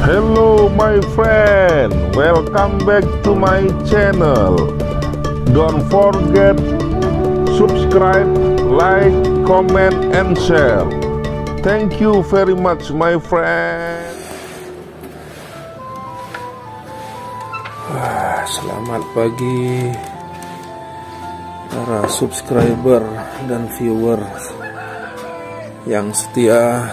Hello my friend, welcome back to my channel. Don't forget subscribe, like, comment, and share. Thank you very much my friend. Selamat pagi para subscriber dan viewers yang setia.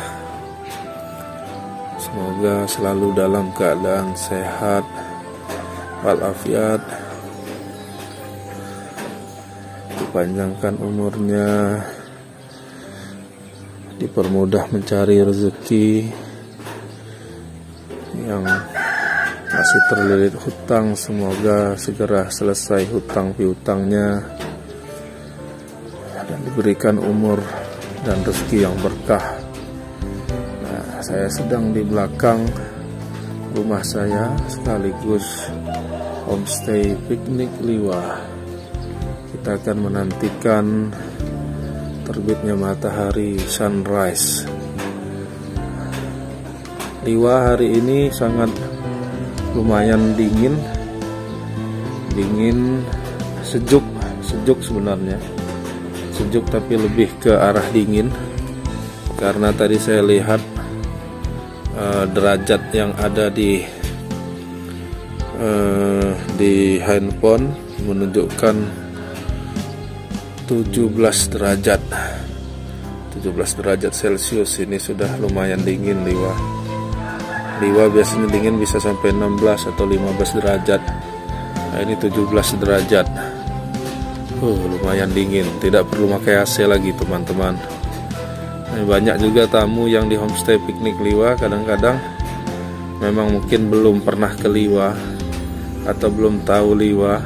Semoga selalu dalam keadaan sehat walafiat, dipanjangkan umurnya, dipermudah mencari rezeki, yang masih terlilit hutang semoga segera selesai hutang piutangnya dan diberikan umur dan rezeki yang berkah. Saya sedang di belakang rumah saya sekaligus homestay piknik Liwa. Kita akan menantikan terbitnya matahari sunrise. Liwa hari ini sangat lumayan dingin, sejuk sebenarnya, sejuk tapi lebih ke arah dingin karena tadi saya lihat derajat yang ada di handphone menunjukkan 17 derajat Celcius. Ini sudah lumayan dingin. Liwa biasanya dingin bisa sampai 16 atau 15 derajat. Nah, ini 17 derajat. Lumayan dingin, tidak perlu pakai AC lagi teman-teman. Banyak juga tamu yang di homestay piknik Liwa kadang-kadang memang mungkin belum pernah ke Liwa atau belum tahu Liwa.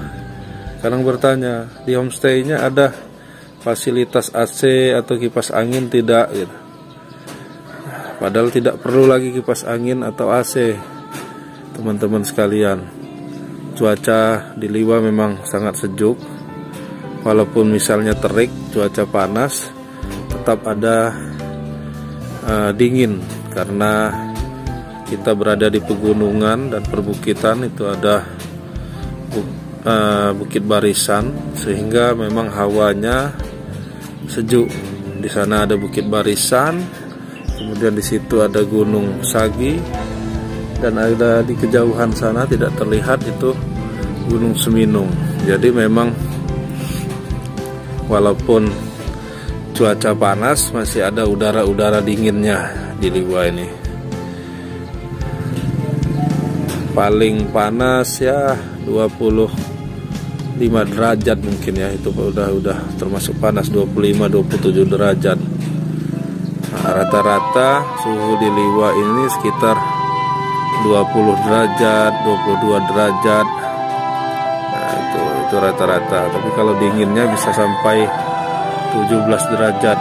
Kadang bertanya, di homestaynya ada fasilitas AC atau kipas angin tidak gitu. Padahal tidak perlu lagi kipas angin atau AC teman-teman sekalian. Cuaca di Liwa memang sangat sejuk. Walaupun misalnya terik, cuaca panas, tetap ada dingin karena kita berada di pegunungan dan perbukitan. Itu ada bukit barisan sehingga memang hawanya sejuk. Di sana ada bukit barisan, kemudian di situ ada Gunung Sagi, dan ada di kejauhan sana tidak terlihat itu Gunung Seminung. Jadi memang walaupun cuaca panas masih ada udara dinginnya di Liwa ini. Paling panas ya 25 derajat mungkin ya, itu udah termasuk panas. 25-27 derajat. Rata-rata suhu di Liwa ini sekitar 20 derajat, 22 derajat. Nah, itu rata-rata. Tapi kalau dinginnya bisa sampai 17 derajat.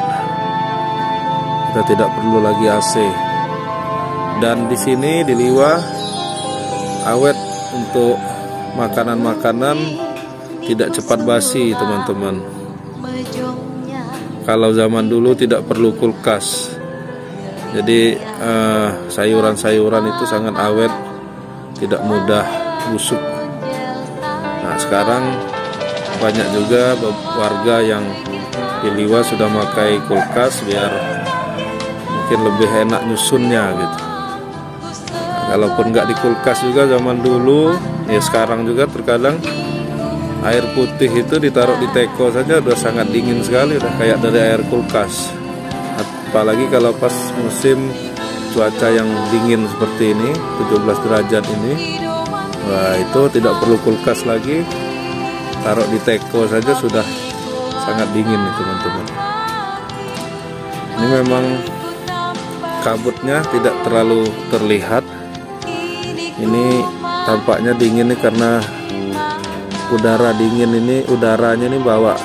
Kita tidak perlu lagi AC. Dan di sini di Liwa awet untuk makanan-makanan tidak cepat basi, teman-teman. Kalau zaman dulu tidak perlu kulkas. Jadi sayuran-sayuran itu sangat awet, tidak mudah busuk. Nah, sekarang banyak juga warga yang di Liwa sudah pakai kulkas biar mungkin lebih enak nyusunnya gitu. Kalaupun nggak di kulkas juga zaman dulu, ya sekarang juga terkadang air putih itu ditaruh di teko saja udah sangat dingin sekali, udah kayak dari air kulkas. Apalagi kalau pas musim cuaca yang dingin seperti ini, 17 derajat ini, wah itu tidak perlu kulkas lagi, taruh di teko saja sudah sangat dingin nih teman-teman. Ini memang kabutnya tidak terlalu terlihat. Ini tampaknya dingin nih karena udara dingin ini, udaranya ini bawa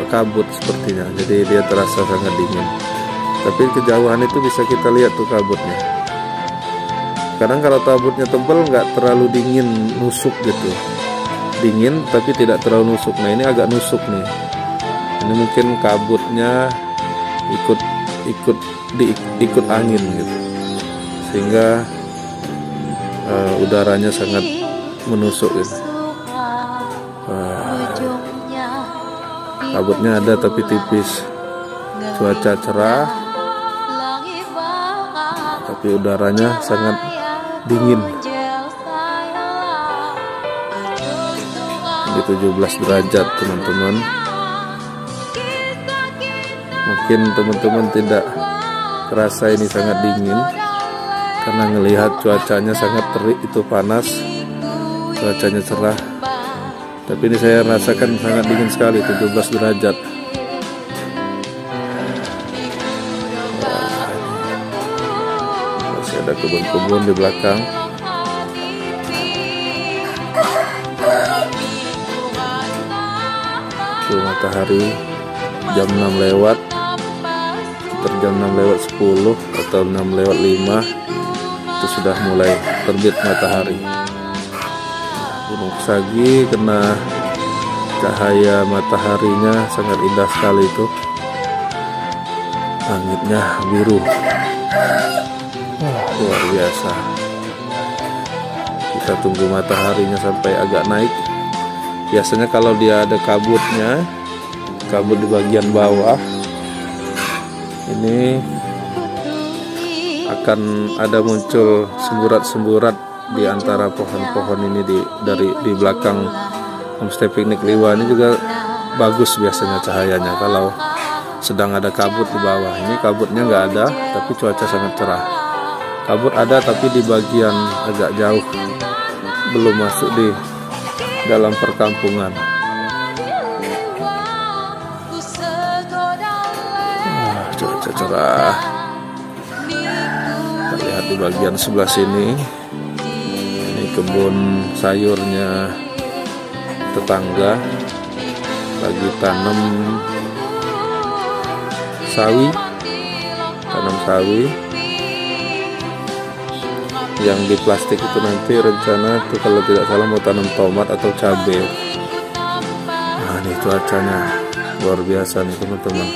kabut sepertinya. Jadi dia terasa sangat dingin. Tapi kejauhan itu bisa kita lihat tuh kabutnya. Kadang kalau kabutnya tebal nggak terlalu dingin, nusuk gitu. Dingin tapi tidak terlalu nusuk. Nah ini agak nusuk nih. Ini mungkin kabutnya ikut angin gitu, sehingga udaranya sangat menusuk gitu. Kabutnya ada tapi tipis, cuaca cerah tapi udaranya sangat dingin di 17 derajat teman-teman. Mungkin teman-teman tidak terasa ini sangat dingin karena melihat cuacanya sangat terik, itu panas, cuacanya cerah. Tapi ini saya rasakan sangat dingin sekali, 17 derajat. Masih ada kebun-kebun di belakang. Tuh matahari jam 6 lewat, sekitar jam 6 lewat 10 atau 6 lewat 5 itu sudah mulai terbit matahari. Gunung Sagi kena cahaya mataharinya sangat indah sekali itu. Langitnya biru, luar biasa. Kita tunggu mataharinya sampai agak naik. Biasanya kalau dia ada kabutnya, kabut di bagian bawah, ini akan ada muncul semburat-semburat di antara pohon-pohon ini di belakang Homestay Piknik Liwa. Ini juga bagus biasanya cahayanya kalau sedang ada kabut di bawah. Ini kabutnya nggak ada tapi cuaca sangat cerah. Kabut ada tapi di bagian agak jauh, belum masuk di dalam perkampungan. Cuaca cerah. Kita lihat di bagian sebelah sini, ini kebun sayurnya tetangga lagi tanam sawi. Yang di plastik itu nanti rencana itu kalau tidak salah mau tanam tomat atau cabai. Nah ini cuacanya luar biasa nih teman-teman.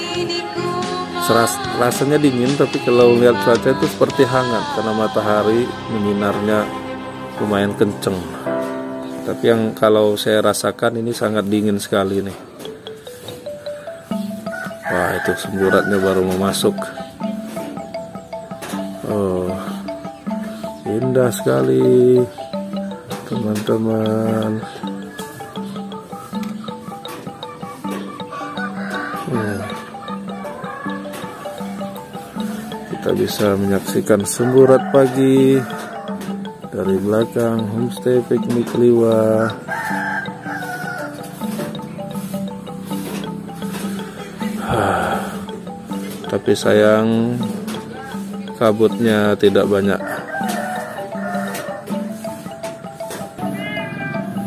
Rasanya dingin tapi kalau lihat cuaca itu seperti hangat karena matahari menyinarnya lumayan kenceng. Tapi yang kalau saya rasakan ini sangat dingin sekali nih. Wah itu semburatnya baru mau masuk. Oh, indah sekali teman-teman. Kita bisa menyaksikan semburat pagi dari belakang Homestay Piknik Liwa. Tapi sayang kabutnya tidak banyak.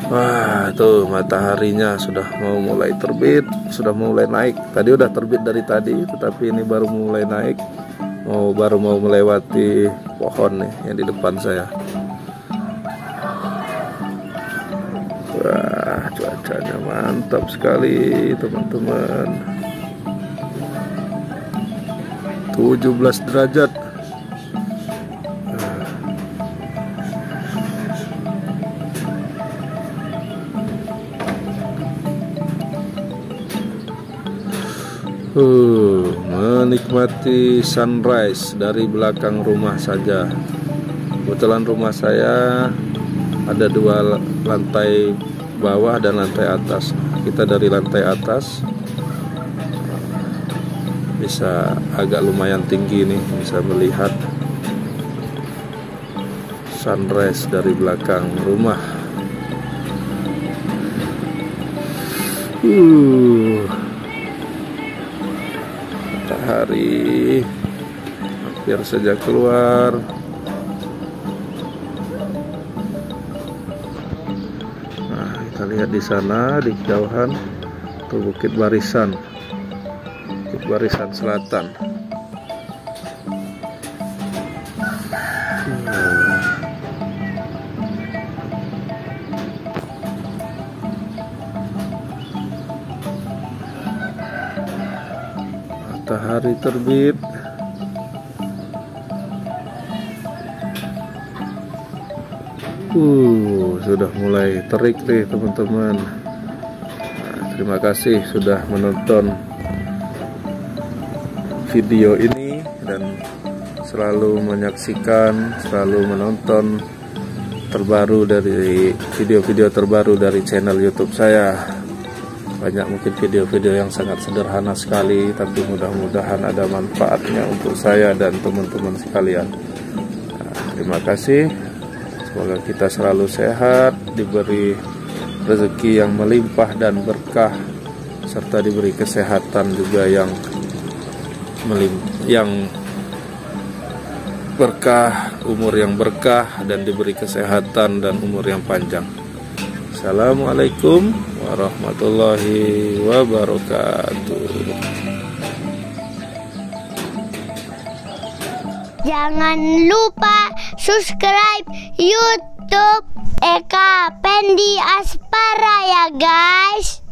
Wah, tuh mataharinya sudah mau mulai terbit, sudah mulai naik. Tadi udah terbit dari tadi, tetapi ini baru mulai naik. Baru mau melewati pohon nih yang di depan saya. Wah, cuacanya mantap sekali teman-teman. 17 derajat. Menikmati sunrise dari belakang rumah saja. Kebetulan rumah saya ada 2 lantai bawah dan lantai atas. Kita dari lantai atas bisa agak lumayan tinggi nih, bisa melihat sunrise dari belakang rumah. Matahari hampir saja keluar. Nah, kita lihat di sana di jauhan itu Bukit Barisan Selatan. Matahari terbit. Sudah mulai terik nih teman-teman. Terima kasih sudah menonton video ini dan selalu menyaksikan, selalu menonton terbaru dari video-video terbaru dari channel YouTube saya. Banyak mungkin video-video yang sangat sederhana sekali, tapi mudah-mudahan ada manfaatnya untuk saya dan teman-teman sekalian. Terima kasih. Semoga kita selalu sehat, diberi rezeki yang melimpah dan berkah, serta diberi kesehatan juga yang berkah, umur yang berkah, dan diberi kesehatan dan umur yang panjang. Assalamualaikum warahmatullahi wabarakatuh. Jangan lupa subscribe YouTube Eka Pendi Aspara ya guys.